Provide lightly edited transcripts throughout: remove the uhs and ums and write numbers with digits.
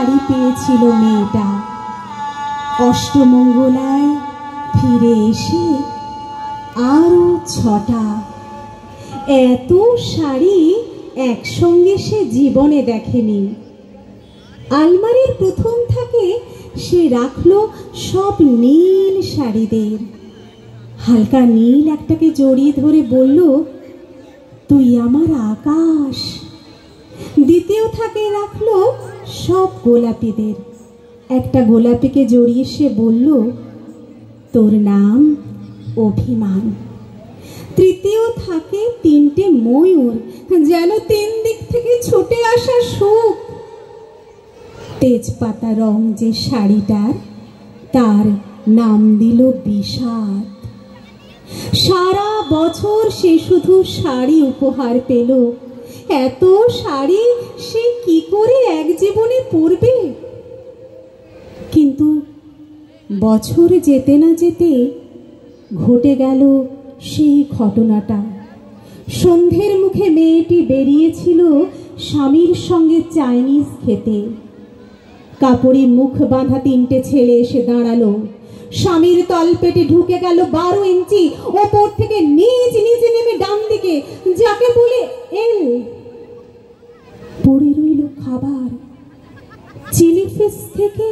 শাড়ি পেয়েছিল মেয়েটা। অষ্টমঙ্গলায় ফিরে এসে আরো 6টা। এত শাড়ি একসঙ্গে সে জীবনে দেখেনি। আলমারির প্রথম থাকে সে রাখলো সব নীল শাড়িদের। হালকা নীল একটাকে জড়িয়ে ধরে বলল, তুই আমার আকাশ। দ্বিতীয় থাকে রাখলো সব গোলাপিদের। একটা গোলাপিকে জড়িয়ে সে বলল, তোর নাম অভিমান। তৃতীয় থাকে 3টে ময়ূর, যেন 3 দিক থেকে ছুটে আসা সুখ। তেজপাতা রং যে শাড়িটার, তার নাম দিল বিষাদ। সারা বছর সে শুধু শাড়ি উপহার পেল। এত শাড়ি সে কি করে এক জীবনে পরবে? কিন্তু বছর যেতে না যেতে ঘটে গেল সেই ঘটনাটা। সন্ধ্যের মুখে মেয়েটি বেরিয়েছিল স্বামীর সঙ্গে চাইনিজ খেতে। কাপড়ে মুখ বাঁধা 3টে ছেলে এসে দাঁড়ালো। স্বামীর তলপেটে ঢুকে গেল 12 ইঞ্চি। ওপর থেকে নিচে নিচে নেমে ডান দিকে, যাকে বলে এল। পড়ে রইল খাবার। চিলি ফিশ থেকে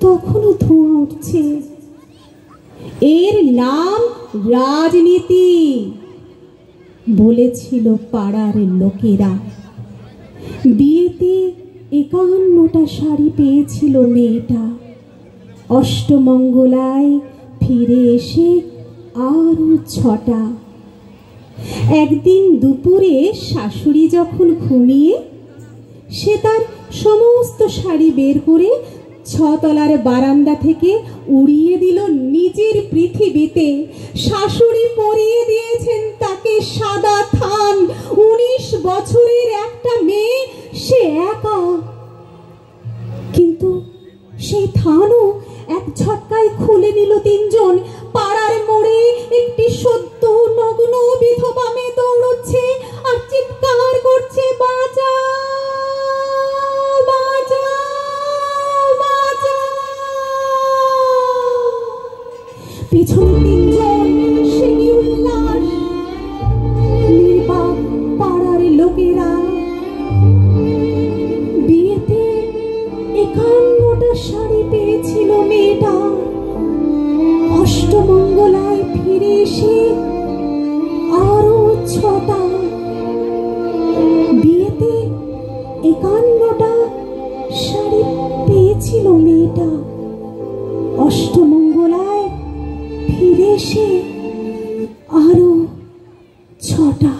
তখনও ধোঁয়া উঠছে। এর নাম রাজনীতি বলেছিল পাড়ার লোকেরা। বিয়েতে 51টা শাড়ি পেয়েছিল মেয়েটা। অষ্টমঙ্গলায় ফিরে এসে আরো 6টা। একদিন দুপুরে শাশুড়ি যখন ঘুমিয়ে, সে তার সমস্ত শাড়ি বের করে 6 তলার বারান্দা থেকে উড়িয়ে দিল নিজের পৃথিবীতে। শাশুড়ি পরিয়ে দিয়েছেন তাকে সাদা থান। 19 বছরের একটা মেয়ে, সে একা। কিন্তু সেই থানও এক ঝটকায় খুলে নিল 3 জন। পাড়ার মোড়ে একটি সদ্য নগ্ন বিধবা মেয়ে দৌড়চ্ছে আর চিৎকার করছে, বাঁচাও বাঁচাও বাঁচাও। পিছনে 3 জন, সেই উল্লাস। নির্বাক পাড়ার লোকেরা। বিয়েতে 51টা শাড়ি পেয়েছিল মেয়েটা। অষ্টমঙ্গলায় ফিরে এসে আরো 6টা। বিয়েতে 51টা শাড়ি পেয়েছিল মেয়েটা। অষ্টমঙ্গলায় ফিরে এসে আরো 6টা।